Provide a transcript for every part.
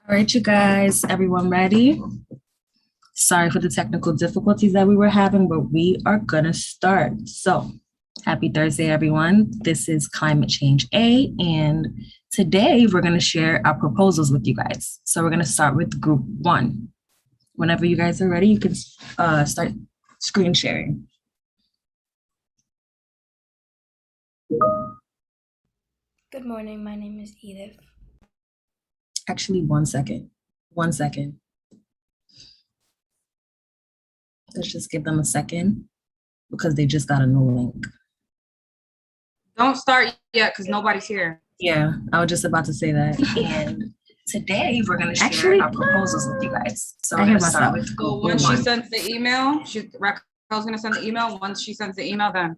All right, you guys, everyone ready? Sorry for the technical difficulties that we were having, but we are gonna start. So, happy Thursday, everyone. This is Climate Change A, and today we're gonna share our proposals with you guys. So, we're gonna start with group one. Whenever you guys are ready, you can start screen sharing. Good morning, my name is Edith. Actually, 1 second. 1 second. Let's just give them a second because they just got a new link. Don't start yet because nobody's here. Yeah, I was just about to say that. And today we're going to share our proposals with you guys. So we're going to start with So once she sends the email, Raquel's going to send the email. Once she sends the email, then.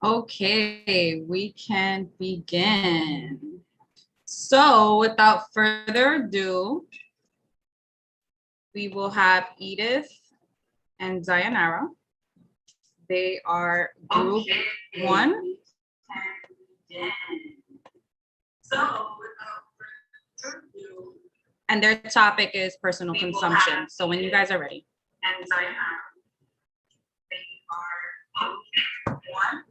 Okay, we can begin. So without further ado, we will have Edith and Dayanara. They are group one. And their topic is personal consumption. So when you guys are ready. And Dayanara, they are group one.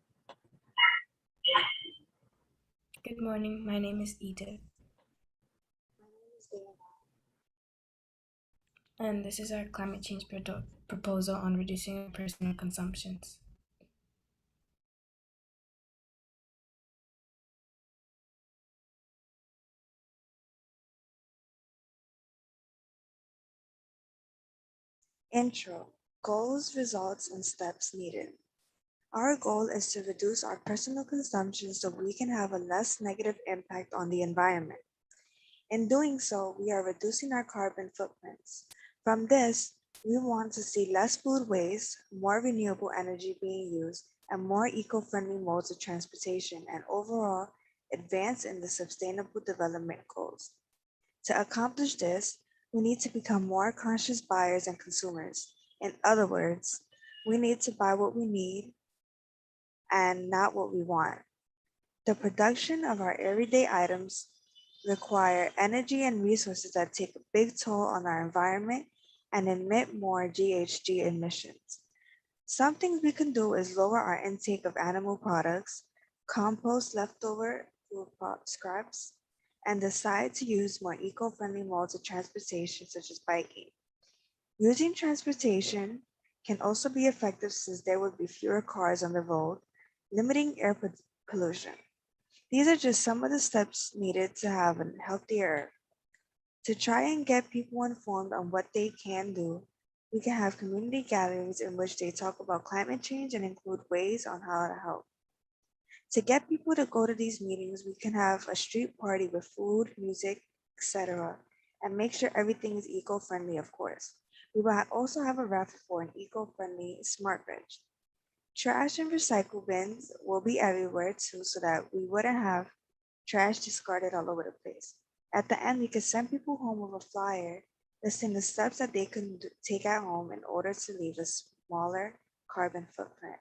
Good morning, my name is Edith. And this is our climate change proposal on reducing personal consumptions. Intro: Goals, results, and steps needed. Our goal is to reduce our personal consumption so we can have a less negative impact on the environment. In doing so, we are reducing our carbon footprints. From this, we want to see less food waste, more renewable energy being used, and more eco-friendly modes of transportation, and overall advance in the Sustainable Development Goals. To accomplish this, we need to become more conscious buyers and consumers. In other words, we need to buy what we need and not what we want. The production of our everyday items require energy and resources that take a big toll on our environment and emit more GHG emissions. Some things we can do is lower our intake of animal products, compost leftover scraps, and decide to use more eco-friendly modes of transportation such as biking. Using transportation can also be effective since there would be fewer cars on the road, limiting air pollution. These are just some of the steps needed to have a healthier. To try and get people informed on what they can do, we can have community gatherings in which they talk about climate change and include ways on how to help. To get people to go to these meetings, we can have a street party with food, music, etc., and make sure everything is eco-friendly, of course. We will also have a raffle for an eco-friendly smart fridge. Trash and recycle bins will be everywhere too, so that we wouldn't have trash discarded all over the place. At the end, we could send people home with a flyer listing the steps that they can take at home in order to leave a smaller carbon footprint.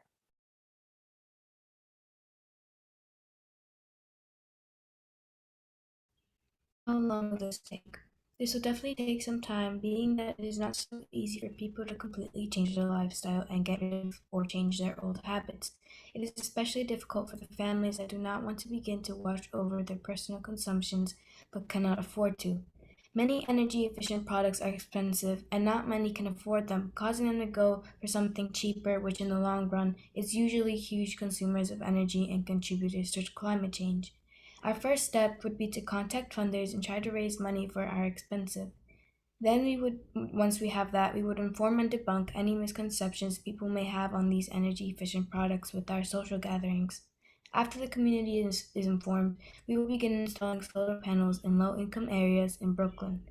How long will this take? This will definitely take some time, being that it is not so easy for people to completely change their lifestyle and get rid of or change their old habits. It is especially difficult for the families that do not want to begin to watch over their personal consumptions but cannot afford to. Many energy efficient products are expensive and not many can afford them, causing them to go for something cheaper, which in the long run is usually huge consumers of energy and contributors to climate change. Our first step would be to contact funders and try to raise money for our expensive. Then once we have that, we would inform and debunk any misconceptions people may have on these energy efficient products with our social gatherings. After the community is informed, we will begin installing solar panels in low income areas in Brooklyn.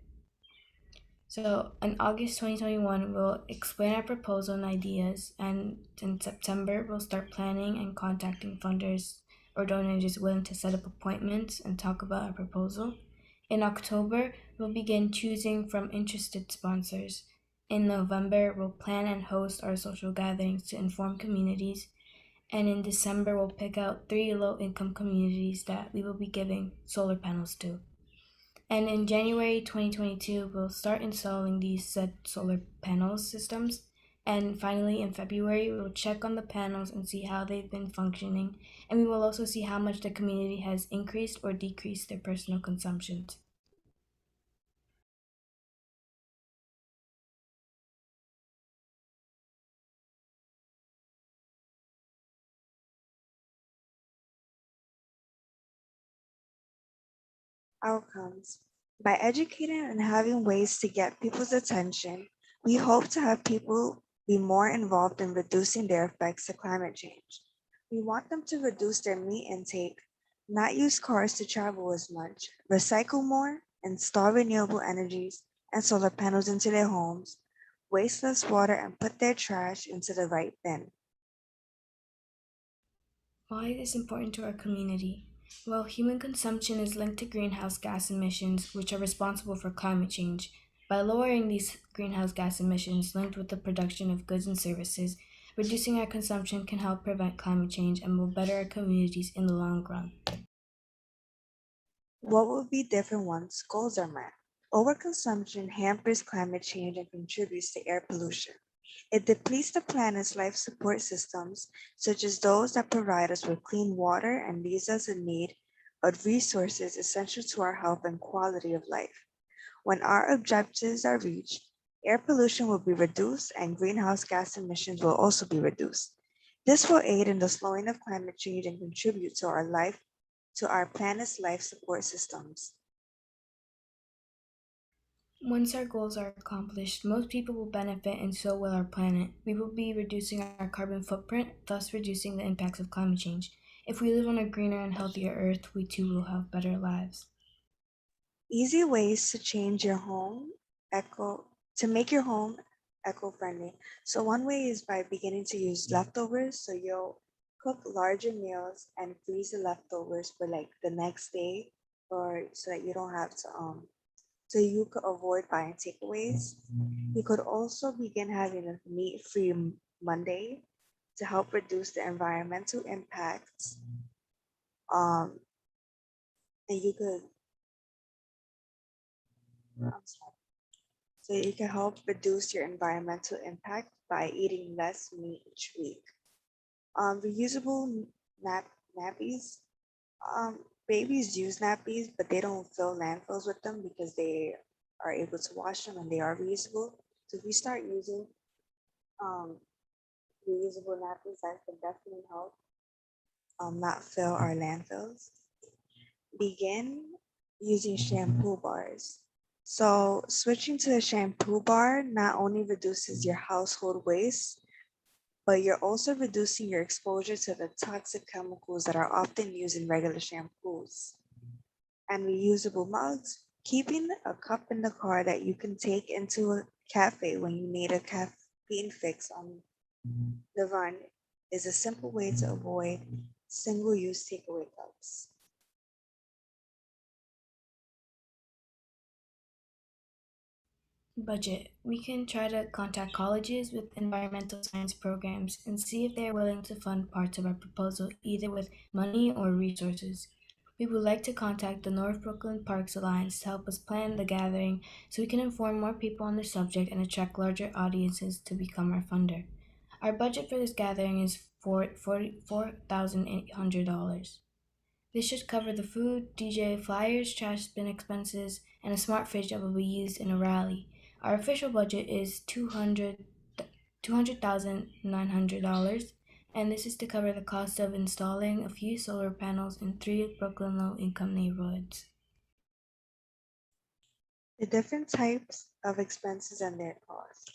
So in August 2021, we'll explain our proposal and ideas, and in September, we'll start planning and contacting funders or donors willing to set up appointments and talk about our proposal. In October, we'll begin choosing from interested sponsors. In November, we'll plan and host our social gatherings to inform communities. And in December, we'll pick out 3 low-income communities that we will be giving solar panels to. And in January 2022, we'll start installing these said solar panel systems. And finally, in February, we will check on the panels and see how they've been functioning. And we will also see how much the community has increased or decreased their personal consumptions. Outcomes. By educating and having ways to get people's attention, we hope to have people be more involved in reducing their effects of climate change. We want them to reduce their meat intake, not use cars to travel as much, recycle more, install renewable energies and solar panels into their homes, waste less water, and put their trash into the right bin. Why is this important to our community? Well, human consumption is linked to greenhouse gas emissions, which are responsible for climate change. By lowering these greenhouse gas emissions linked with the production of goods and services, reducing our consumption can help prevent climate change and will better our communities in the long run. What will be different once goals are met? Overconsumption hampers climate change and contributes to air pollution. It depletes the planet's life support systems, such as those that provide us with clean water and leaves us in need of resources essential to our health and quality of life. When our objectives are reached, air pollution will be reduced and greenhouse gas emissions will also be reduced. This will aid in the slowing of climate change and contribute to our planet's life support systems. Once our goals are accomplished, most people will benefit and so will our planet. We will be reducing our carbon footprint, thus reducing the impacts of climate change. If we live on a greener and healthier Earth, we too will have better lives. Easy ways to change your home to make your home eco-friendly. So one way is by beginning to use leftovers. So you'll cook larger meals and freeze the leftovers for like the next day, or so that you don't have to so you could avoid buying takeaways. You could also begin having a meat-free Monday to help reduce the environmental impacts. Um, and you could I'm sorry. So you can help reduce your environmental impact by eating less meat each week. Reusable nappies. Babies use nappies, but they don't fill landfills with them because they are able to wash them and they are reusable. So if we start using um, reusable nappies, that can definitely help not fill our landfills. Begin using shampoo bars. So switching to a shampoo bar not only reduces your household waste, but you're also reducing your exposure to the toxic chemicals that are often used in regular shampoos. And reusable mugs, keeping a cup in the car that you can take into a cafe when you need a caffeine fix on the run is a simple way to avoid single-use takeaway cups. Budget. We can try to contact colleges with environmental science programs and see if they are willing to fund parts of our proposal, either with money or resources. We would like to contact the North Brooklyn Parks Alliance to help us plan the gathering so we can inform more people on the subject and attract larger audiences to become our funder. Our budget for this gathering is $44,800. This should cover the food, DJ, flyers, trash bin expenses, and a smart fridge that will be used in a rally. Our official budget is $200,900, and this is to cover the cost of installing a few solar panels in 3 Brooklyn low-income neighborhoods. The different types of expenses and their costs.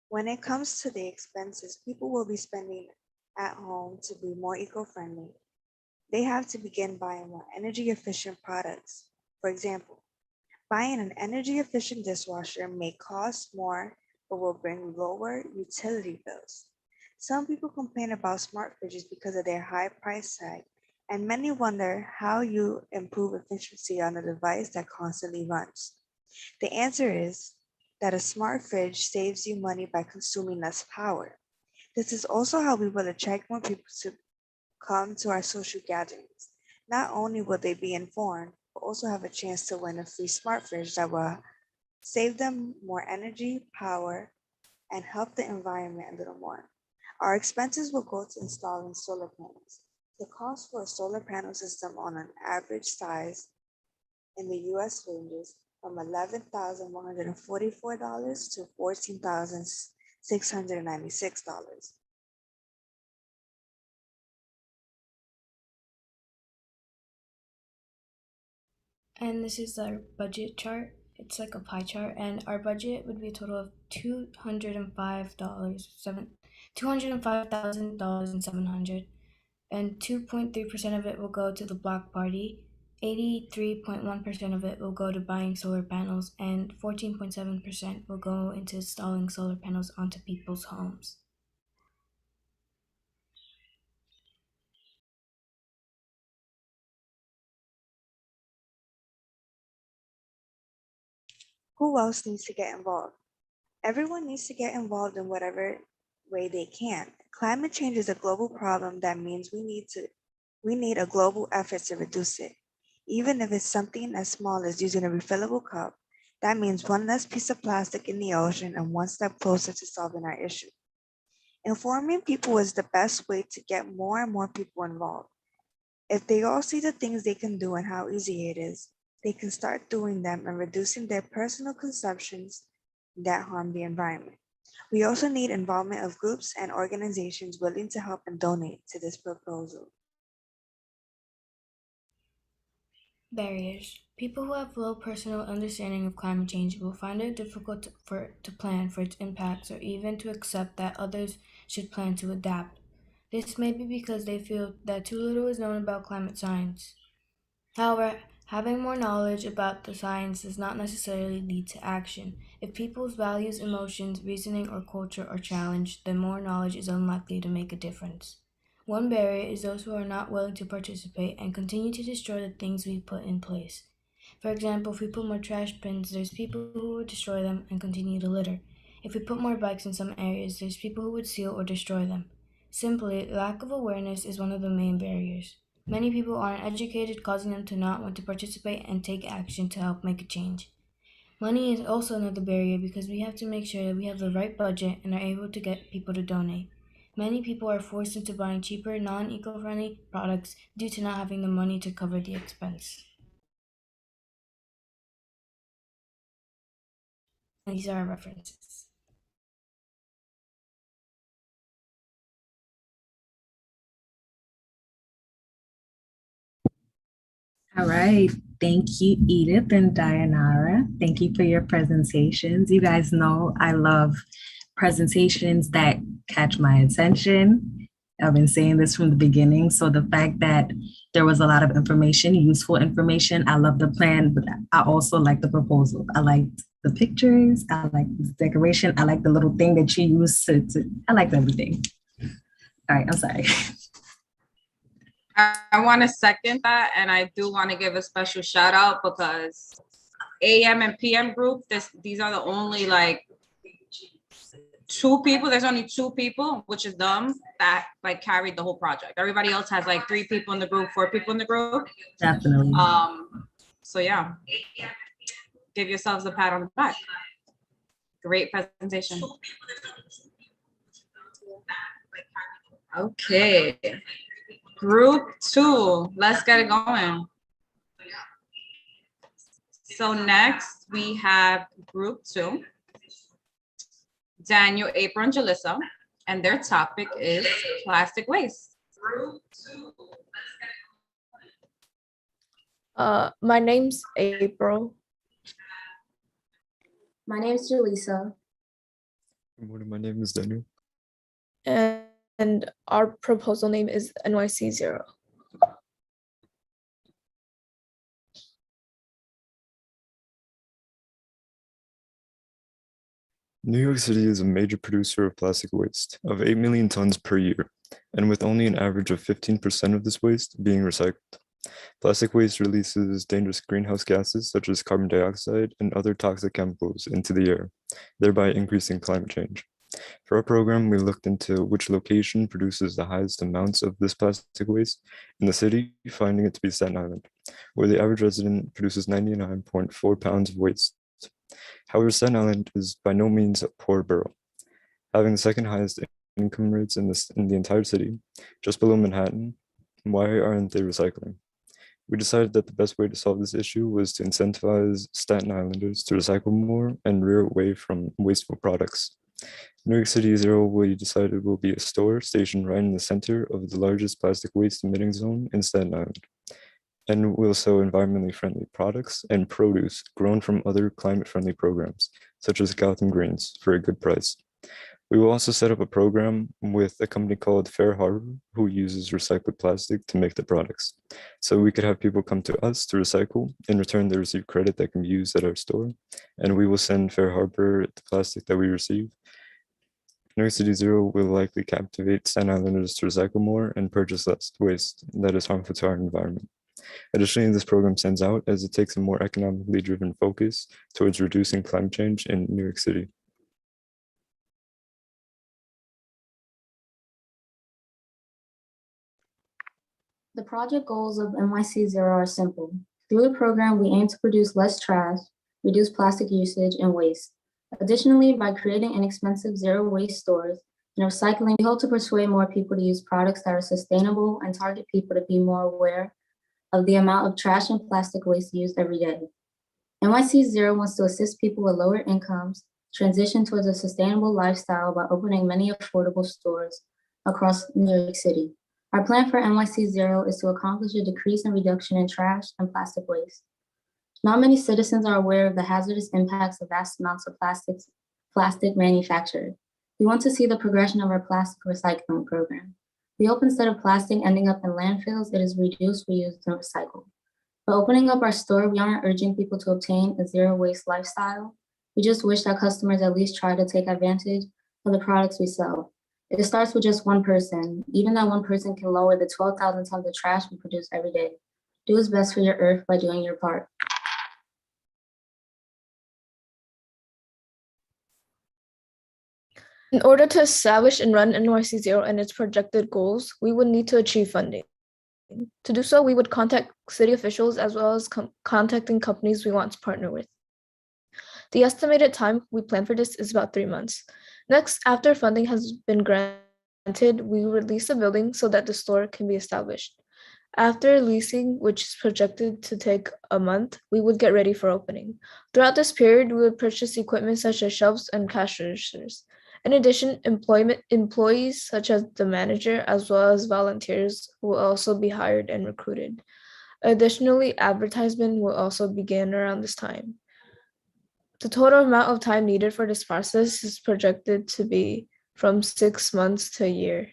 When it comes to the expenses people will be spending at home to be more eco-friendly, they have to begin buying more energy efficient products. For example, buying an energy efficient dishwasher may cost more but will bring lower utility bills. Some people complain about smart fridges because of their high price tag, and many wonder how you improve efficiency on a device that constantly runs. The answer is that a smart fridge saves you money by consuming less power. This is also how we will attract more people to come to our social gatherings. Not only will they be informed, but also have a chance to win a free smart fridge that will save them more energy, power, and help the environment a little more. Our expenses will go to installing solar panels. The cost for a solar panel system on an average size in the US ranges from $11,144 to $14,696. And this is our budget chart. It's like a pie chart, and our budget would be a total of $205,700, and 2.3% of it will go to the block party. 83.1% of it will go to buying solar panels, and 14.7% will go into installing solar panels onto people's homes. Who else needs to get involved? Everyone needs to get involved in whatever way they can. Climate change is a global problem that means we need a global effort to reduce it. Even if it's something as small as using a refillable cup, that means one less piece of plastic in the ocean and one step closer to solving our issue. Informing people is the best way to get more and more people involved. If they all see the things they can do and how easy it is, they can start doing them and reducing their personal consumptions that harm the environment. We also need involvement of groups and organizations willing to help and donate to this proposal. Barriers. People who have low personal understanding of climate change will find it difficult to plan for its impacts or even to accept that others should plan to adapt. This may be because they feel that too little is known about climate science. However, having more knowledge about the science does not necessarily lead to action. If people's values, emotions, reasoning, or culture are challenged, then more knowledge is unlikely to make a difference. One barrier is those who are not willing to participate and continue to destroy the things we put in place. For example, if we put more trash bins, there's people who would destroy them and continue to litter. If we put more bikes in some areas, there's people who would steal or destroy them. Simply, lack of awareness is one of the main barriers. Many people aren't educated, causing them to not want to participate and take action to help make a change. Money is also another barrier because we have to make sure that we have the right budget and are able to get people to donate. Many people are forced into buying cheaper, non-eco-friendly products due to not having the money to cover the expense. And these are our references. All right. Thank you, Edith and Dayanara. Thank you for your presentations. You guys know I love presentations that catch my attention. I've been saying this from the beginning. So the fact that there was a lot of information, useful information, I love the plan, but I also like the proposal. I liked the pictures. I like the decoration. I like the little thing that you use I liked everything. All right, I'm sorry. I want to second that, and I do want to give a special shout out because AM and PM group, these are the only like 2 people. There's only 2 people, which is dumb, that like carried the whole project. Everybody else has like 3 people in the group, 4 people in the group. Definitely. So yeah, give yourselves a pat on the back. Great presentation. Okay. Group 2, let's get it going. So next we have group 2, Daniel, April, and Jalisa, and their topic is plastic waste. My name's April. My name is Jalisa. Good morning, my name is Daniel. And our proposal name is NYC0. New York City is a major producer of plastic waste of 8 million tons per year, and with only an average of 15% of this waste being recycled. Plastic waste releases dangerous greenhouse gases such as carbon dioxide and other toxic chemicals into the air, thereby increasing climate change. For our program, we looked into which location produces the highest amounts of this plastic waste in the city, finding it to be Staten Island, where the average resident produces 99.4 pounds of waste. However, Staten Island is by no means a poor borough, having the second highest income rates in the entire city, just below Manhattan. Why aren't they recycling? We decided that the best way to solve this issue was to incentivize Staten Islanders to recycle more and rear away from wasteful products. New York City Zero, we decided, will be a store stationed right in the center of the largest plastic waste emitting zone in Staten Island, and will sell environmentally friendly products and produce grown from other climate-friendly programs, such as Gotham Greens, for a good price. We will also set up a program with a company called Fair Harbor, who uses recycled plastic to make the products. So we could have people come to us to recycle. In return, they receive credit that can be used at our store, and we will send Fair Harbor the plastic that we receive. New York City Zero will likely captivate Staten Islanders to recycle more and purchase less waste that is harmful to our environment. Additionally, this program stands out as it takes a more economically driven focus towards reducing climate change in New York City. The project goals of NYC Zero are simple. Through the program, we aim to produce less trash, reduce plastic usage and waste. Additionally, by creating inexpensive zero waste stores and recycling, we hope to persuade more people to use products that are sustainable and target people to be more aware of the amount of trash and plastic waste used every day. NYC Zero wants to assist people with lower incomes transition towards a sustainable lifestyle by opening many affordable stores across New York City. Our plan for NYC Zero is to accomplish a decrease and reduction in trash and plastic waste. Not many citizens are aware of the hazardous impacts of vast amounts of plastic manufactured. We want to see the progression of our plastic recycling program. We hope instead of plastic ending up in landfills, it is reduced, reused, and recycled. By opening up our store, we aren't urging people to obtain a zero waste lifestyle. We just wish that customers at least try to take advantage of the products we sell. It starts with just one person. Even that one person can lower the 12,000 tons of trash we produce every day. Do what's best for your earth by doing your part. In order to establish and run NYC Zero and its projected goals, we would need to achieve funding. To do so, we would contact city officials as well as contacting companies we want to partner with. The estimated time we plan for this is about 3 months. Next, after funding has been granted, we release the building so that the store can be established. After leasing, which is projected to take a month, we would get ready for opening. Throughout this period, we would purchase equipment such as shelves and cash registers. In addition, employees such as the manager as well as volunteers will also be hired and recruited. Additionally, advertisement will also begin around this time. The total amount of time needed for this process is projected to be from 6 months to a year.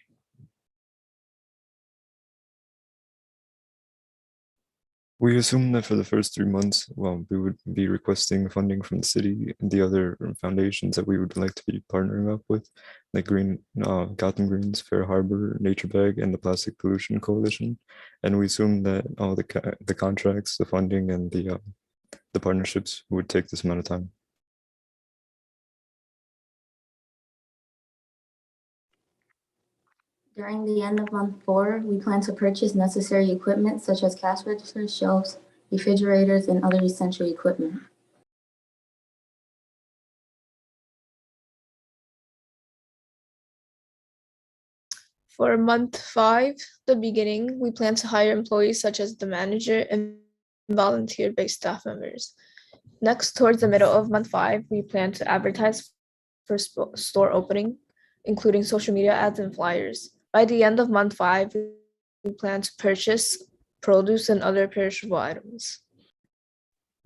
We assume that for the first 3 months, we would be requesting funding from the city and the other foundations that we would like to be partnering up with, like Gotham Greens, Fair Harbor, Nature Bag, and the Plastic Pollution Coalition. And we assume that all the contracts, the funding, and the partnerships would take this amount of time. During the end of month 4, we plan to purchase necessary equipment such as cash registers, shelves, refrigerators, and other essential equipment. For month 5, the beginning, we plan to hire employees such as the manager and volunteer-based staff members. Next, towards the middle of month 5, we plan to advertise for store opening, including social media ads and flyers. By the end of month 5, we plan to purchase produce and other perishable items.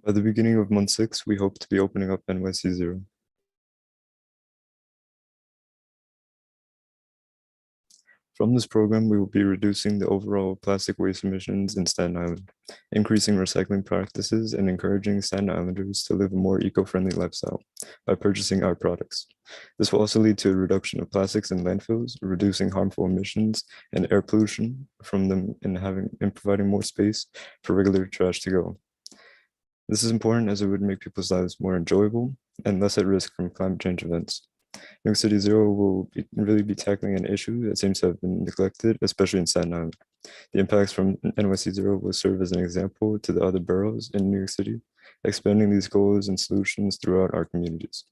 By the beginning of month 6, we hope to be opening up NYC 0. From this program, we will be reducing the overall plastic waste emissions in Staten Island, increasing recycling practices, and encouraging Staten Islanders to live a more eco-friendly lifestyle by purchasing our products. This will also lead to a reduction of plastics in landfills, reducing harmful emissions and air pollution from them, and providing more space for regular trash to go. This is important as it would make people's lives more enjoyable and less at risk from climate change events. New York City 0 will really be tackling an issue that seems to have been neglected, especially in Staten Island. The impacts from NYC 0 will serve as an example to the other boroughs in New York City, expanding these goals and solutions throughout our communities.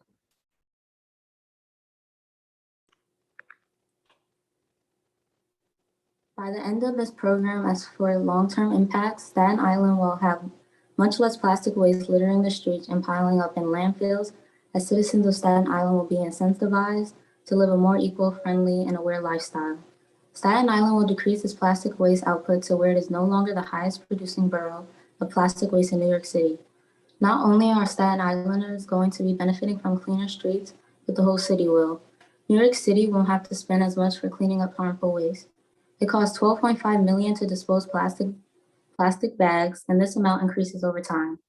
By the end of this program, as for long-term impacts, Staten Island will have much less plastic waste littering the streets and piling up in landfills, as citizens of Staten Island will be incentivized to live a more eco-friendly and aware lifestyle. Staten Island will decrease its plastic waste output to where it is no longer the highest producing borough of plastic waste in New York City. Not only are Staten Islanders going to be benefiting from cleaner streets, but the whole city will. New York City won't have to spend as much for cleaning up harmful waste. It costs $12.5 million to dispose plastic bags, and this amount increases over time.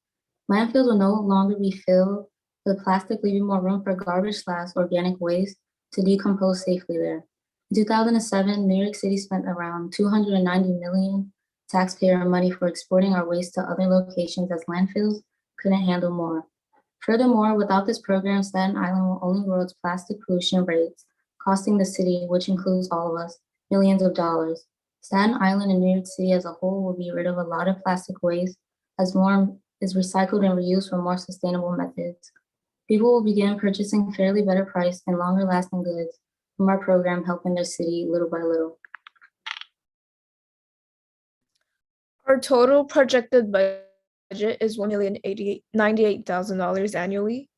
Landfills will no longer be filled with plastic, leaving more room for garbage/organic waste to decompose safely there. In 2007, New York City spent around $290 million taxpayer money for exporting our waste to other locations as landfills couldn't handle more. Furthermore, without this program, Staten Island will only grow its plastic pollution rates, costing the city, which includes all of us, millions of dollars. Staten Island and New York City as a whole will be rid of a lot of plastic waste as more is recycled and reused for more sustainable methods. People will begin purchasing fairly better priced and longer lasting goods from our program, helping their city little by little. Our total projected budget is $1,098,000 annually.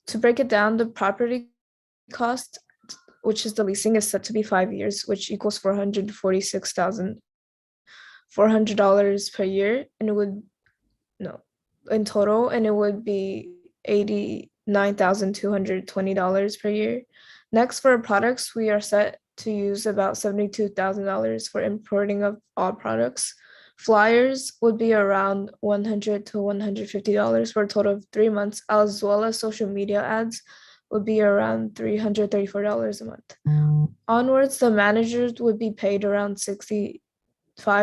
To break it down, the property cost, which is the leasing, is set to be 5 years, which equals $446,400 per year, and it would in total, and it would be $89,220 per year. Next, for products, we are set to use about $72,000 for importing of all products. Flyers would be around $100 to $150 for a total of 3 months, as well as social media ads would be around $334 a month. Onwards, the managers would be paid around $65,000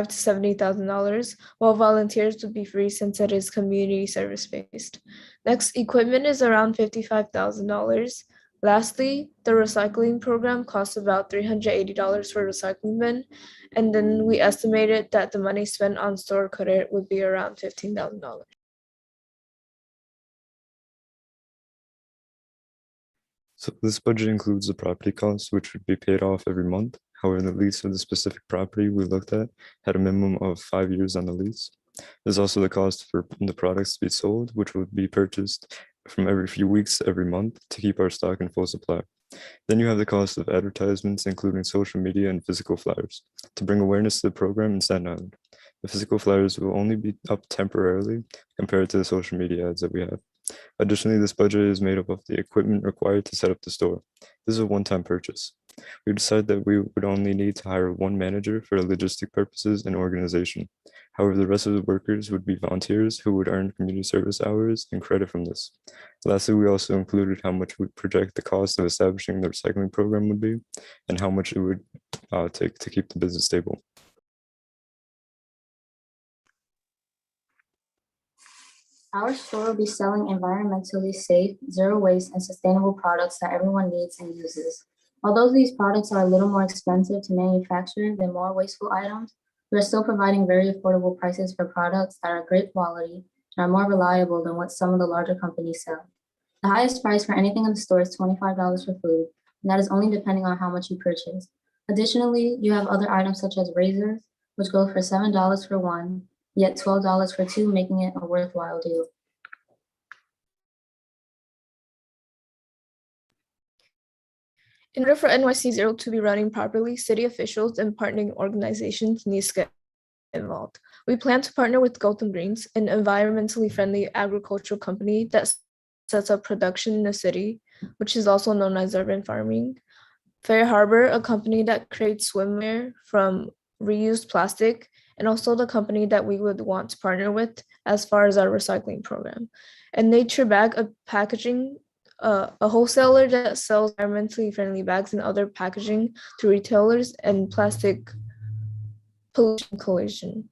to $70,000, while volunteers would be free since it is community service based. Next, equipment is around $55,000. Lastly, the recycling program costs about $380 for recycling bin, and then we estimated that the money spent on store credit would be around $15,000. So this budget includes the property costs, which would be paid off every month. However, the lease of the specific property we looked at had a minimum of 5 years on the lease. There's also the cost for the products to be sold, which would be purchased from every few weeks to every month to keep our stock in full supply. Then you have the cost of advertisements, including social media and physical flyers, to bring awareness to the program in Staten Island. The physical flyers will only be up temporarily compared to the social media ads that we have. Additionally, this budget is made up of the equipment required to set up the store. This is a one-time purchase. We decided that we would only need to hire one manager for logistic purposes and organization. However, the rest of the workers would be volunteers who would earn community service hours and credit from this. Lastly, we also included how much we project the cost of establishing the recycling program would be and how much it would take to keep the business stable. Our store will be selling environmentally safe, zero waste, and sustainable products that everyone needs and uses. Although these products are a little more expensive to manufacture than more wasteful items, we are still providing very affordable prices for products that are great quality and are more reliable than what some of the larger companies sell. The highest price for anything in the store is $25 for food, and that is only depending on how much you purchase. Additionally, you have other items such as razors, which go for $7 for one, yet $12 for two, making it a worthwhile deal. In order for NYC Zero to be running properly, city officials and partnering organizations need to get involved. We plan to partner with Gotham Greens, an environmentally friendly agricultural company that sets up production in the city, which is also known as urban farming. Fair Harbor, a company that creates swimwear from reused plastic, and also the company that we would want to partner with as far as our recycling program. And Nature Bag, a packaging, a wholesaler that sells environmentally friendly bags and other packaging to retailers and plastic pollution coalition.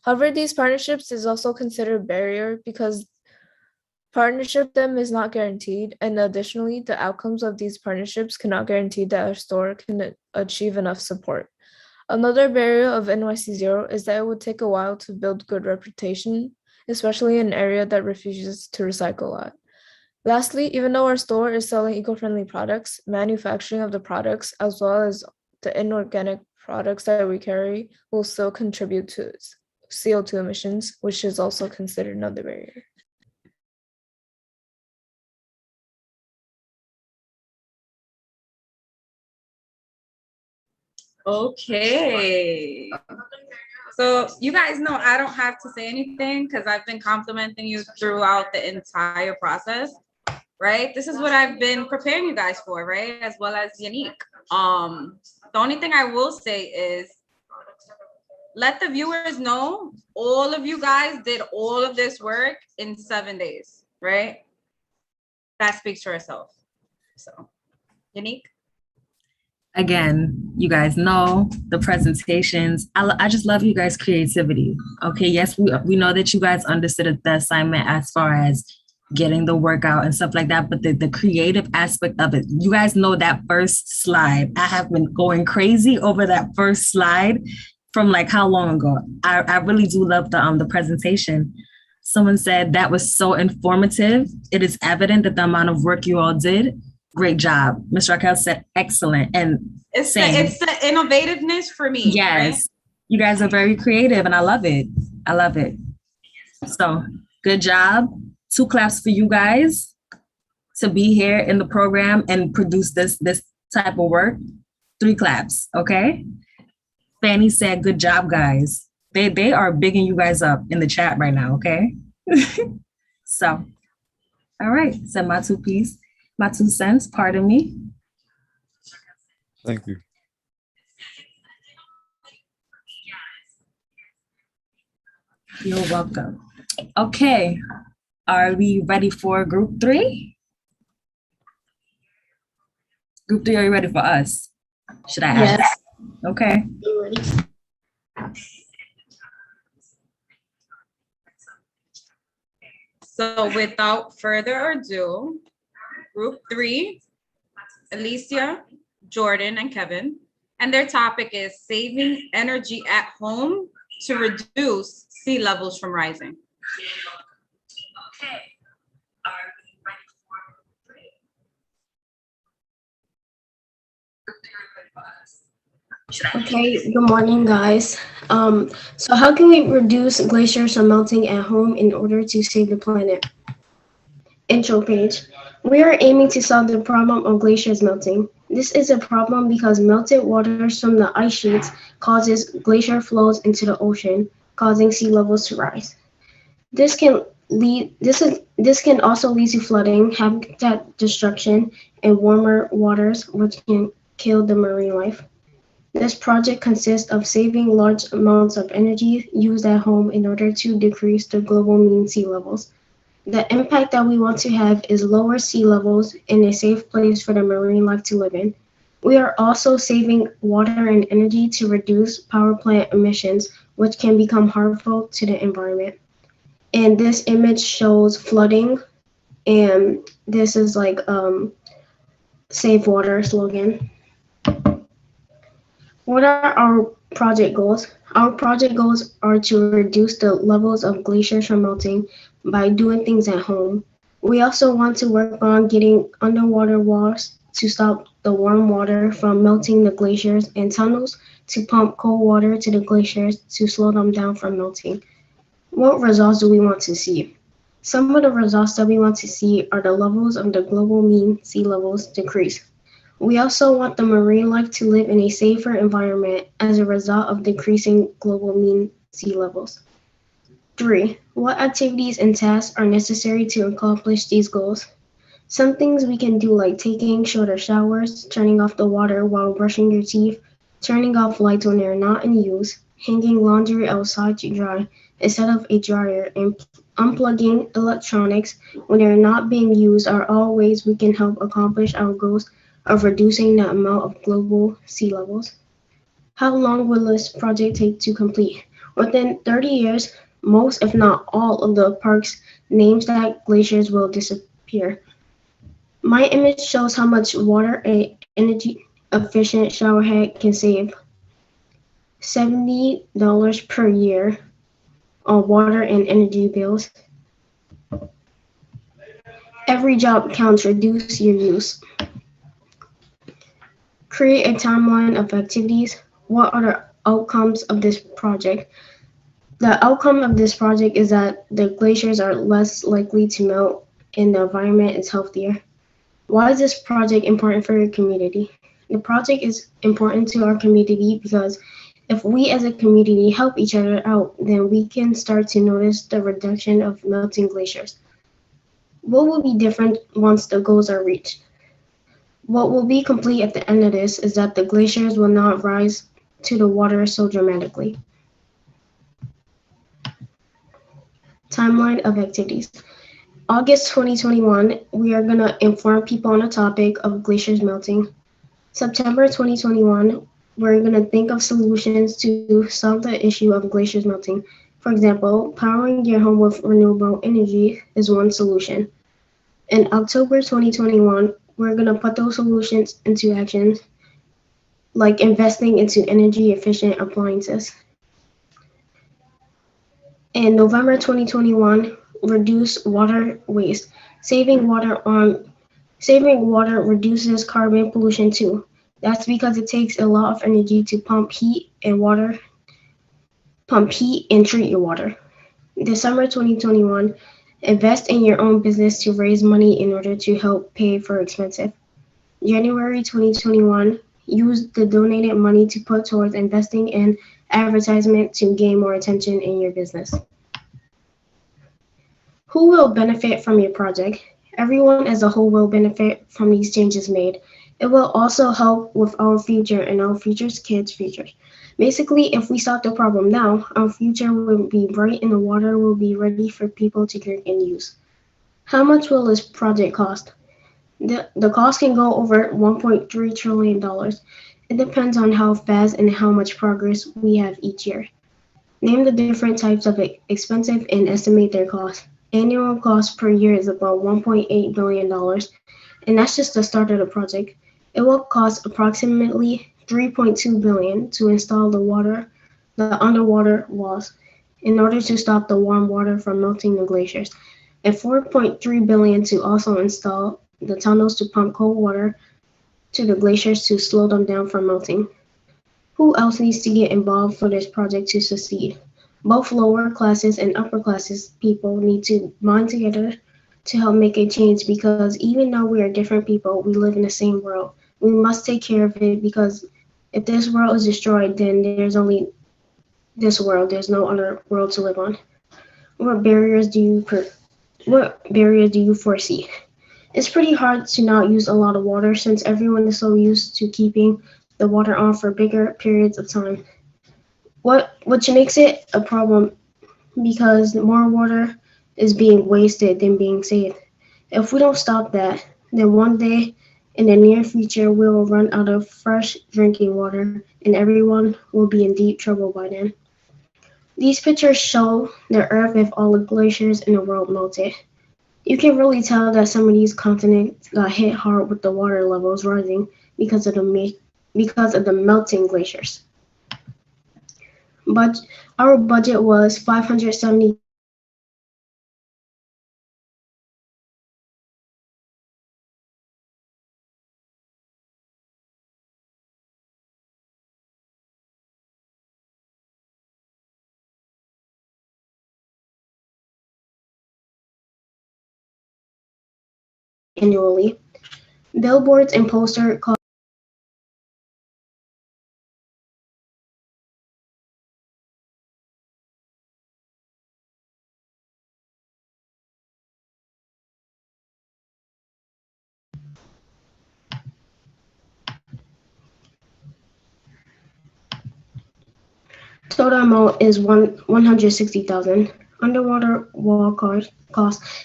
However, these partnerships is also considered a barrier because partnership with them is not guaranteed, and additionally, the outcomes of these partnerships cannot guarantee that a store can achieve enough support. Another barrier of NYC Zero is that it would take a while to build good reputation, especially in an area that refuses to recycle a lot. Lastly, even though our store is selling eco-friendly products, manufacturing of the products as well as the inorganic products that we carry will still contribute to CO2 emissions, which is also considered another barrier. Okay. So you guys know I don't have to say anything because I've been complimenting you throughout the entire process, right? This is what I've been preparing you guys for, right? As well as Unique. The only thing I will say is let the viewers know all of you guys did all of this work in 7 days, right? That speaks for itself. So, Unique. Again, you guys know the presentations. I just love you guys' creativity. Okay, yes, we know that you guys understood the assignment as far as getting the workout and stuff like that, but the creative aspect of it, you guys know that first slide. I have been going crazy over that first slide from like how long ago? I really do love the presentation. Someone said that was so informative. It is evident that the amount of work you all did. Great job. Mr. Raquel said excellent. And it's the innovativeness for me. Yes. Right? You guys are very creative and I love it. I love it. So good job. 2 claps for you guys to be here in the program and produce this type of work. 3 claps. Okay. Fanny said, good job, guys. They are bigging you guys up in the chat right now. Okay. So, all right. Said my 2 cents, pardon me. Thank you. You're welcome. Okay, are we ready for group 3? Group 3, are you ready for us? Should I ask? Yes. Okay. So without further ado, group 3, Elicia, Jordan, and Kevin, and their topic is saving energy at home to reduce sea levels from rising. Okay, are we ready for group 3? Okay, good morning, guys. So how can we reduce glaciers from melting at home in order to save the planet? Intro page. We are aiming to solve the problem of glaciers melting. This is a problem because melted waters from the ice sheets causes glacier flows into the ocean, causing sea levels to rise. This can also lead to flooding, habitat destruction, and warmer waters, which can kill the marine life. This project consists of saving large amounts of energy used at home in order to decrease the global mean sea levels. The impact that we want to have is lower sea levels and a safe place for the marine life to live in. We are also saving water and energy to reduce power plant emissions, which can become harmful to the environment. And this image shows flooding, and this is like Save Water slogan. What are our project goals? Our project goals are to reduce the levels of glaciers from melting by doing things at home. We also want to work on getting underwater walls to stop the warm water from melting the glaciers and tunnels to pump cold water to the glaciers to slow them down from melting. What results do we want to see? Some of the results that we want to see are the levels of the global mean sea levels decrease. We also want the marine life to live in a safer environment as a result of decreasing global mean sea levels. 3. What activities and tasks are necessary to accomplish these goals? Some things we can do like taking shorter showers, turning off the water while brushing your teeth, turning off lights when they're not in use, hanging laundry outside to dry instead of a dryer, and unplugging electronics when they're not being used are all ways we can help accomplish our goals of reducing the amount of global sea levels. How long will this project take to complete? Within 30 years, most, if not all, of the park's named that glaciers will disappear. My image shows how much water a energy efficient shower head can save. $70 per year on water and energy bills. Every job counts, reduce your use. Create a timeline of activities. What are the outcomes of this project? The outcome of this project is that the glaciers are less likely to melt and the environment is healthier. Why is this project important for your community? The project is important to our community because if we as a community help each other out, then we can start to notice the reduction of melting glaciers. What will be different once the goals are reached? What will be complete at the end of this is that the glaciers will not rise to the water so dramatically. Timeline of activities. August 2021, we are going to inform people on the topic of glaciers melting. September 2021, we're going to think of solutions to solve the issue of glaciers melting. For example, powering your home with renewable energy is one solution. In October 2021, we're going to put those solutions into action, like investing into energy efficient appliances. In November 2021, reduce water waste. Saving water reduces carbon pollution too. That's because it takes a lot of energy to pump heat and treat your water. December 2021, invest in your own business to raise money in order to help pay for expenses. January 2021, use the donated money to put towards investing in advertisement to gain more attention in your business. Who will benefit from your project? Everyone as a whole will benefit from these changes made. It will also help with our future and our future's kids' futures. Basically, if we solve the problem now, our future will be bright and the water will be ready for people to drink and use. How much will this project cost? The cost can go over $1.3 trillion. It depends on how fast and how much progress we have each year. Name the different types of expensive and estimate their cost. Annual cost per year is about $1.8 billion, and that's just the start of the project. It will cost approximately $3.2 billion to install the underwater walls in order to stop the warm water from melting the glaciers, and $4.3 billion to also install the tunnels to pump cold water to the glaciers to slow them down from melting. Who else needs to get involved for this project to succeed? Both lower classes and upper classes people need to bond together to help make a change because even though we are different people, we live in the same world. We must take care of it because if this world is destroyed, then there's only this world. There's no other world to live on. What barriers do you foresee? It's pretty hard to not use a lot of water since everyone is so used to keeping the water on for bigger periods of time. Which makes it a problem because more water is being wasted than being saved. If we don't stop that, then one day in the near future we will run out of fresh drinking water and everyone will be in deep trouble by then. These pictures show the earth if all the glaciers in the world melted. You can really tell that some of these continents got hit hard with the water levels rising because of the melting glaciers. But our budget was 570 annually. Billboards and poster cost total amount is 160,000. Underwater wall cost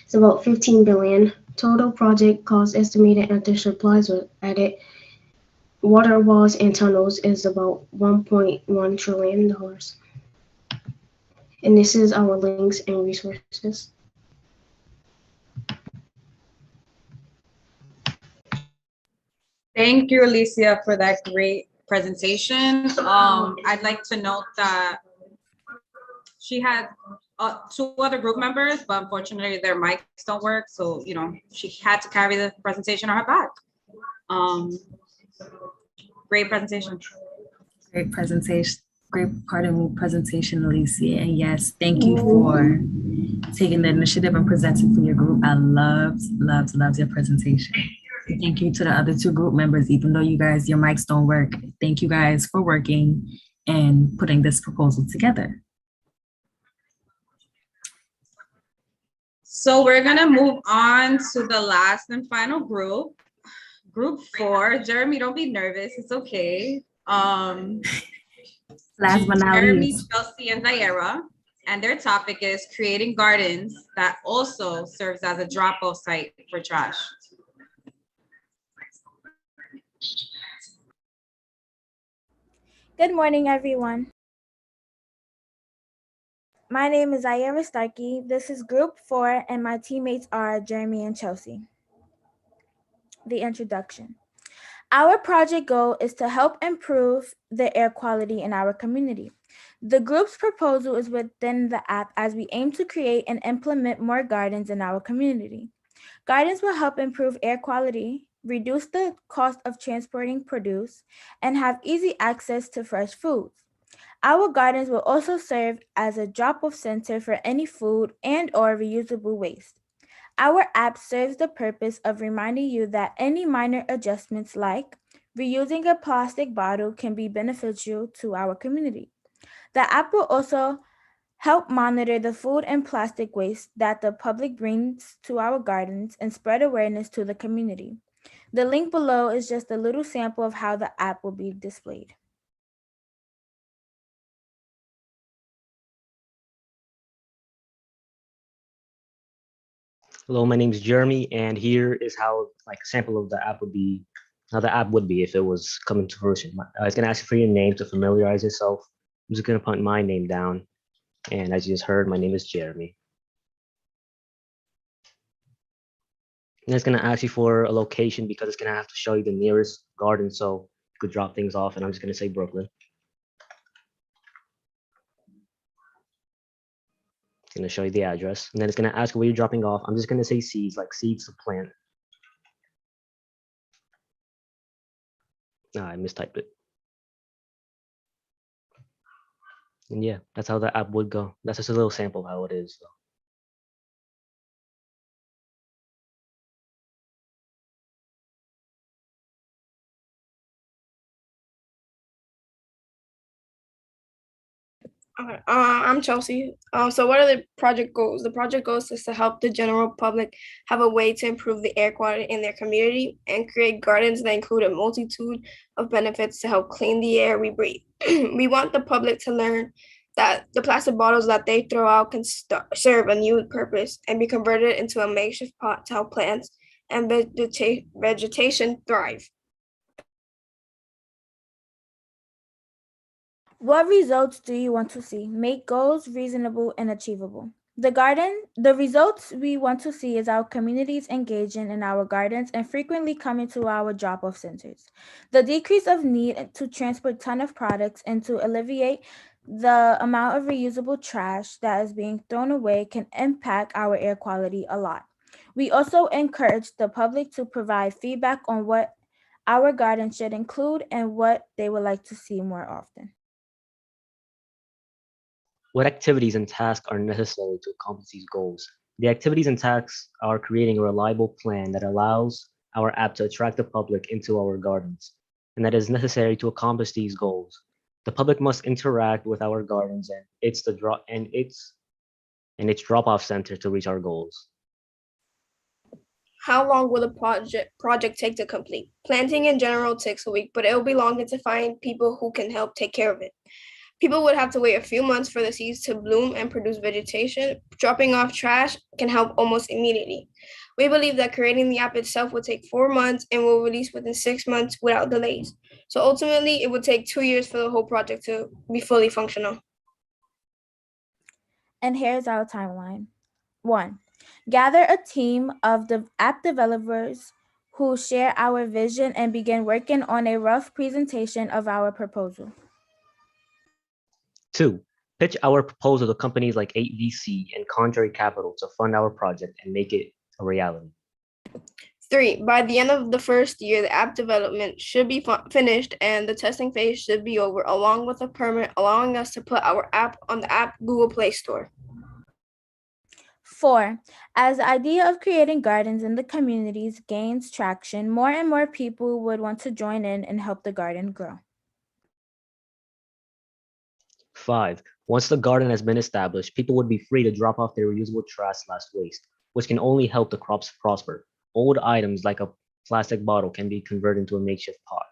is about 15 billion. Total project cost estimated after supplies were added, water walls and tunnels is about $1.1 trillion. And this is our links and resources. Thank you, Elicia, for that great presentation. I'd like to note that she had two other group members, but unfortunately their mics don't work. So, she had to carry the presentation on her back. Great presentation. Great presentation. Presentation, Alicia. And yes, thank you for taking the initiative and presenting for your group. I loved your presentation. Thank you to the other two group members, even though you guys, your mics don't work. Thank you guys for working and putting this proposal together. So we're gonna move on to the last and final group. Group 4. Jeremy, don't be nervous. It's okay. Last but not Jeremy, least. Chelsea, and Zyaira. And their topic is creating gardens that also serves as a drop-off site for trash. Good morning, everyone. My name is Zyaira Starkey. This is Group 4, and my teammates are Jeremy and Chelsea. The introduction. Our project goal is to help improve the air quality in our community. The group's proposal is within the app as we aim to create and implement more gardens in our community. Gardens will help improve air quality, reduce the cost of transporting produce, and have easy access to fresh foods. Our gardens will also serve as a drop-off center for any food and/or reusable waste. Our app serves the purpose of reminding you that any minor adjustments like reusing a plastic bottle can be beneficial to our community. The app will also help monitor the food and plastic waste that the public brings to our gardens and spread awareness to the community. The link below is just a little sample of how the app will be displayed. Hello, my name is Jeremy, and here is how a sample of the app would be, how the app would be if it was coming to fruition. It's gonna ask you for your name to familiarize yourself. I'm just gonna put my name down, and as you just heard, my name is Jeremy. And it's gonna ask you for a location because it's gonna have to show you the nearest garden, so you could drop things off, and I'm just gonna say Brooklyn. It's gonna show you the address, and then it's gonna ask you where you're dropping off. I'm just gonna say seeds, like seeds to plant. I mistyped it. And yeah, that's how the app would go. That's just a little sample of how it is. Okay, I'm Chelsea. So what are the project goals? The project goals is to help the general public have a way to improve the air quality in their community and create gardens that include a multitude of benefits to help clean the air we breathe. We want the public to learn that the plastic bottles that they throw out can serve a new purpose and be converted into a makeshift pot to help plants and vegetation thrive. What results do you want to see? Make goals reasonable and achievable. The results we want to see is our communities engaging in our gardens and frequently coming to our drop-off centers. The decrease of need to transport ton of products and to alleviate the amount of reusable trash that is being thrown away can impact our air quality a lot. We also encourage the public to provide feedback on what our garden should include and what they would like to see more often. What activities and tasks are necessary to accomplish these goals? The activities and tasks are creating a reliable plan that allows our app to attract the public into our gardens, and that is necessary to accomplish these goals. The public must interact with our gardens and its drop-off center to reach our goals. How long will the project take to complete? Planting in general takes a week, but it will be longer to find people who can help take care of it. People would have to wait a few months for the seeds to bloom and produce vegetation. Dropping off trash can help almost immediately. We believe that creating the app itself will take 4 months and will release within 6 months without delays. So ultimately, it would take 2 years for the whole project to be fully functional. And here's our timeline. 1. Gather a team of the app developers who share our vision and begin working on a rough presentation of our proposal. 2. Pitch our proposal to companies like 8VC and Contrary Capital to fund our project and make it a reality. 3. By the end of the first year, the app development should be finished and the testing phase should be over, along with a permit allowing us to put our app on the App Google Play Store. 4. As the idea of creating gardens in the communities gains traction, more and more people would want to join in and help the garden grow. 5. Once the garden has been established, people would be free to drop off their reusable trash/waste, which can only help the crops prosper. Old items like a plastic bottle can be converted into a makeshift pot.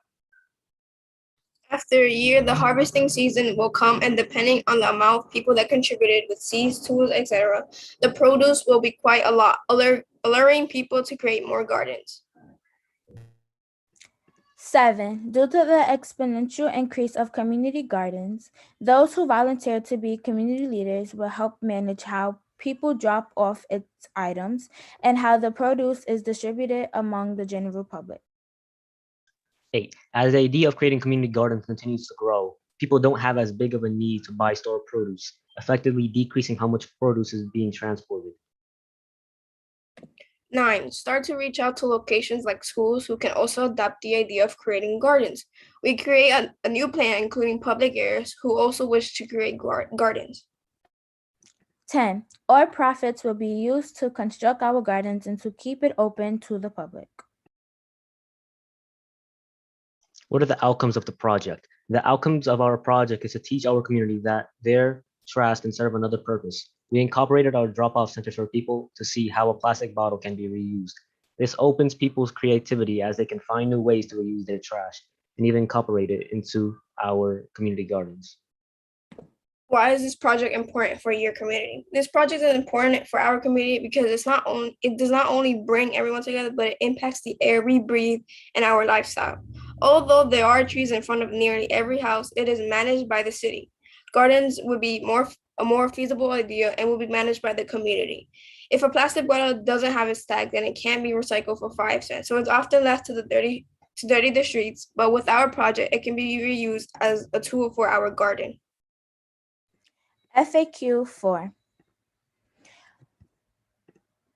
After a year, the harvesting season will come, and depending on the amount of people that contributed with seeds, tools, etc., the produce will be quite a lot, alluring people to create more gardens. 7. Due to the exponential increase of community gardens, those who volunteer to be community leaders will help manage how people drop off its items and how the produce is distributed among the general public. 8. As the idea of creating community gardens continues to grow, people don't have as big of a need to buy store produce, effectively decreasing how much produce is being transported. 9. Start to reach out to locations like schools who can also adopt the idea of creating gardens. We create a new plan including public areas who also wish to create gardens. 10. All profits will be used to construct our gardens and to keep it open to the public. What are the outcomes of the project? The outcomes of our project is to teach our community that their trash can serve another purpose. We incorporated our drop-off centers for people to see how a plastic bottle can be reused. This opens people's creativity as they can find new ways to reuse their trash and even incorporate it into our community gardens. Why is this project important for your community? This project is important for our community because it does not only bring everyone together, but it impacts the air we breathe and our lifestyle. Although there are trees in front of nearly every house, it is managed by the city. Gardens would be a more feasible idea and will be managed by the community. If a plastic bottle doesn't have its tag, then it can be recycled for 5 cents. So it's often left to dirty the streets, but with our project, it can be reused as a tool for our garden. FAQ 4.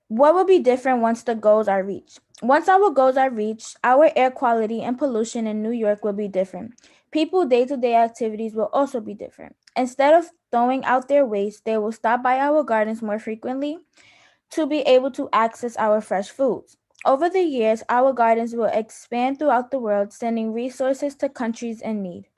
What will be different once the goals are reached? Once our goals are reached, our air quality and pollution in New York will be different. People's day-to-day activities will also be different. Instead of throwing out their waste, they will stop by our gardens more frequently to be able to access our fresh foods. Over the years, our gardens will expand throughout the world, sending resources to countries in need.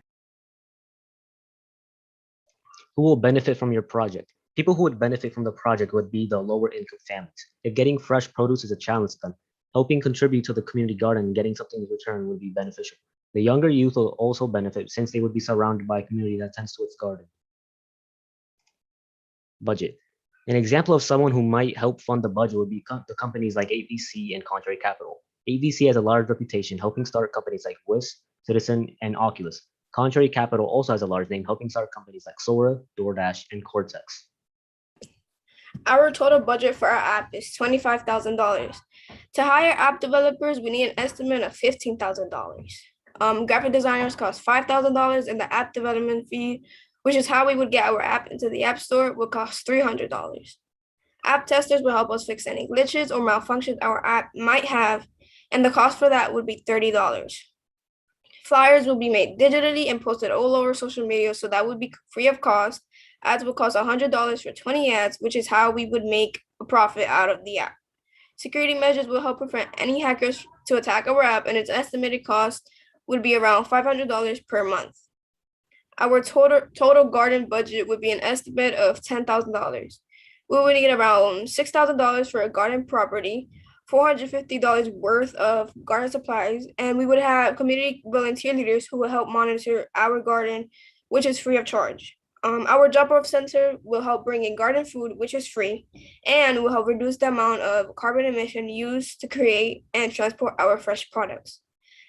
Who will benefit from your project? People who would benefit from the project would be the lower income families. If getting fresh produce is a challenge to them, helping contribute to the community garden and getting something in return would be beneficial. The younger youth will also benefit since they would be surrounded by a community that tends to its garden. Budget. An example of someone who might help fund the budget would be the companies like AVC and Contrary Capital. AVC has a large reputation helping start companies like Wiz, Citizen, and Oculus. Contrary Capital also has a large name helping start companies like Sora, DoorDash, and Cortex. Our total budget for our app is $25,000. To hire app developers, we need an estimate of $15,000. Graphic designers cost $5,000, and the app development fee, which is how we would get our app into the App Store, will cost $300. App testers will help us fix any glitches or malfunctions our app might have, and the cost for that would be $30. Flyers will be made digitally and posted all over social media, so that would be free of cost. Ads will cost $100 for 20 ads, which is how we would make a profit out of the app. Security measures will help prevent any hackers to attack our app, and its estimated cost would be around $500 per month. Our total garden budget would be an estimate of $10,000. We would need around $6,000 for a garden property, $450 worth of garden supplies, and we would have community volunteer leaders who will help monitor our garden, which is free of charge. Our drop-off center will help bring in garden food, which is free, and will help reduce the amount of carbon emission used to create and transport our fresh products.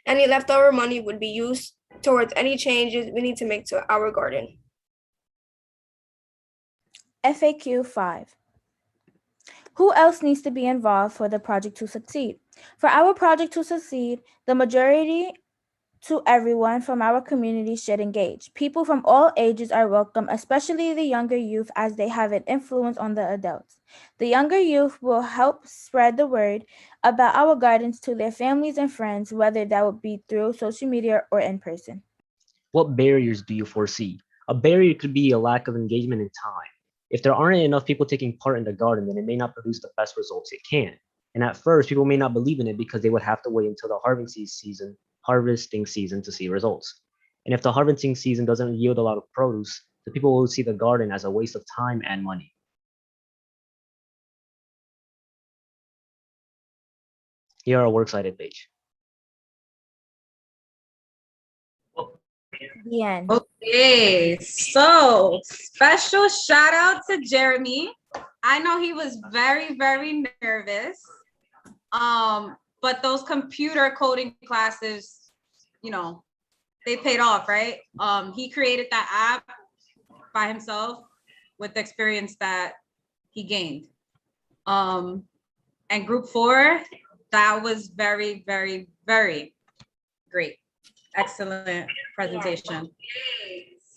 Any leftover money would be used towards any changes we need to make to our garden. FAQ 5. Who else needs to be involved for the project to succeed? For our project to succeed, the majority to everyone from our community should engage. People from all ages are welcome, especially the younger youth, as they have an influence on the adults. The younger youth will help spread the word about our gardens to their families and friends, whether that would be through social media or in person. What barriers do you foresee? A barrier could be a lack of engagement and time. If there aren't enough people taking part in the garden, then it may not produce the best results it can. And at first, people may not believe in it because they would have to wait until the harvesting season to see results. And if the harvesting season doesn't yield a lot of produce, the people will see the garden as a waste of time and money. Here are our works cited page. The end. Okay, so special shout out to Jeremy. I know he was very, very nervous. But those computer coding classes, you know, they paid off, right? He created that app by himself with the experience that he gained. And group 4, that was very, very, very great. Excellent presentation.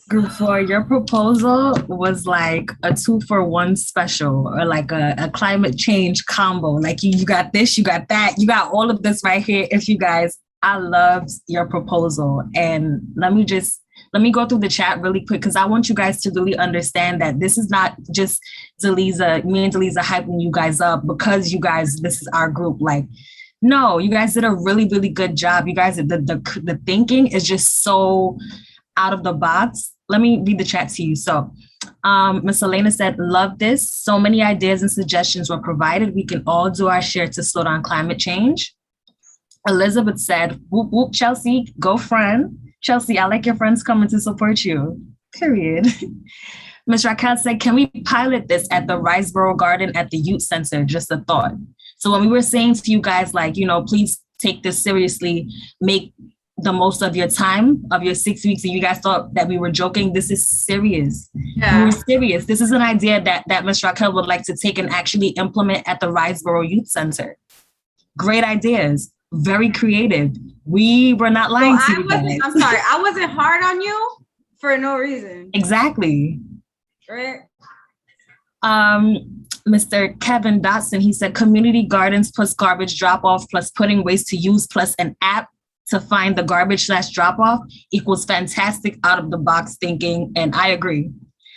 Group 4, your proposal was like a 2-for-1 special, or like a climate change combo. Like you got this, you got that, you got all of this right here. If you guys, I loved your proposal. And let me go through the chat really quick, because I want you guys to really understand that this is not just Jalisa, me and Jalisa hyping you guys up because you guys, this is our group. Like, no, you guys did a really, really good job. You guys, the thinking is just so out of the box. Let me read the chat to you. So Miss Elena said, love this. So many ideas and suggestions were provided. We can all do our share to slow down climate change. Elizabeth said, whoop, whoop, Chelsea, go friend. Chelsea, I like your friends coming to support you, period. Ms. Raquel said, can we pilot this at the Riceboro Garden at the Youth Center? Just a thought. So when we were saying to you guys, like, you know, please take this seriously, make the most of your time, of your 6 weeks, and you guys thought that we were joking, this is serious. Yeah. We're serious. This is an idea that Ms. Raquel would like to take and actually implement at the Riceboro Youth Center. Great ideas, very creative. We were not lying to you guys. I'm sorry, I wasn't hard on you for no reason. Exactly. Right? Mr. Kevin Dotson, he said community gardens plus garbage drop off plus putting waste to use plus an app to find the garbage / drop off equals fantastic out of the box thinking. And I agree.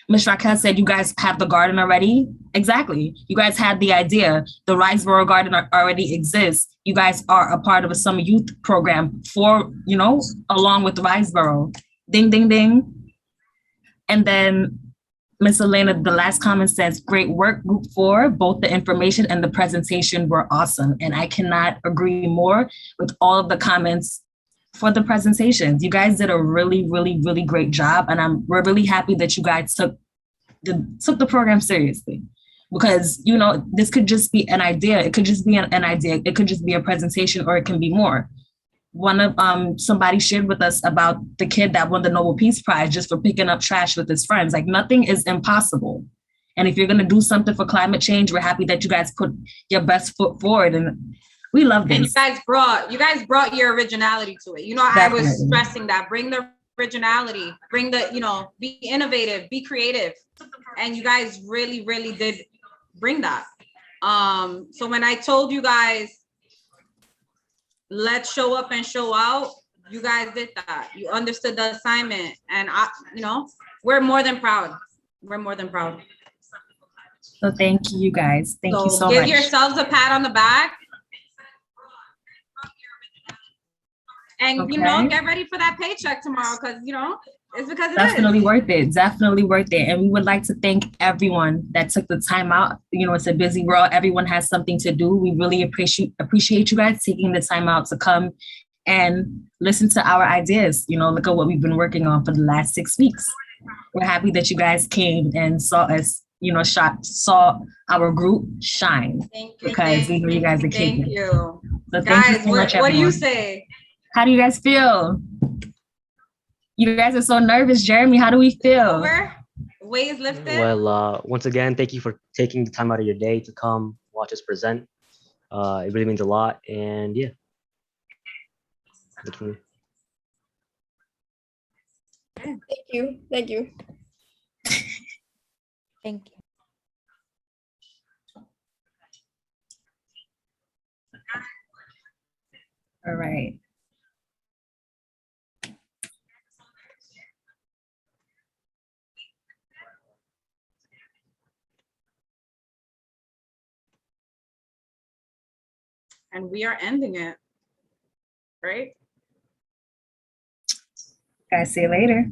Ms. Raquel said you guys have the garden already. Exactly. You guys had the idea. The Riceboro Garden already exists. You guys are a part of a summer youth program for, along with Riceboro. Ding, ding, ding. And then Ms. Elena, the last comment says, great work, group 4. Both the information and the presentation were awesome. And I cannot agree more with all of the comments for the presentations. You guys did a really, really, really great job. And we're really happy that you guys took the program seriously, because, this could just be an idea. It could just be an idea. It could just be a presentation, or it can be more. Somebody shared with us about the kid that won the Nobel Peace Prize just for picking up trash with his friends. Like, nothing is impossible. And if you're going to do something for climate change, we're happy that you guys put your best foot forward. And we love this. And you guys brought your originality to it. Definitely. I was stressing that. Bring the originality, bring the, be innovative, be creative. And you guys really, really did bring that. So when I told you guys, let's show up and show out, you guys did that. You understood the assignment. And we're more than proud. We're more than proud. So thank you guys. Thank you so much. Give yourselves a pat on the back. And, get ready for that paycheck tomorrow, because, it's because definitely worth it. Definitely worth it. And we would like to thank everyone that took the time out. It's a busy world. Everyone has something to do. We really appreciate you guys taking the time out to come and listen to our ideas. Look at what we've been working on for the last 6 weeks. We're happy that you guys came and saw us, saw our group shine. Thank you. Because we know you guys are capable. Thank you. So guys, thank you so much, what do you say? How do you guys feel? You guys are so nervous. Jeremy, how do we feel? Weight is lifted. Well, once again, thank you for taking the time out of your day to come watch us present. It really means a lot. And yeah. Thank you. Thank you. Thank you. All right. And we are ending it, right? Guys, see you later.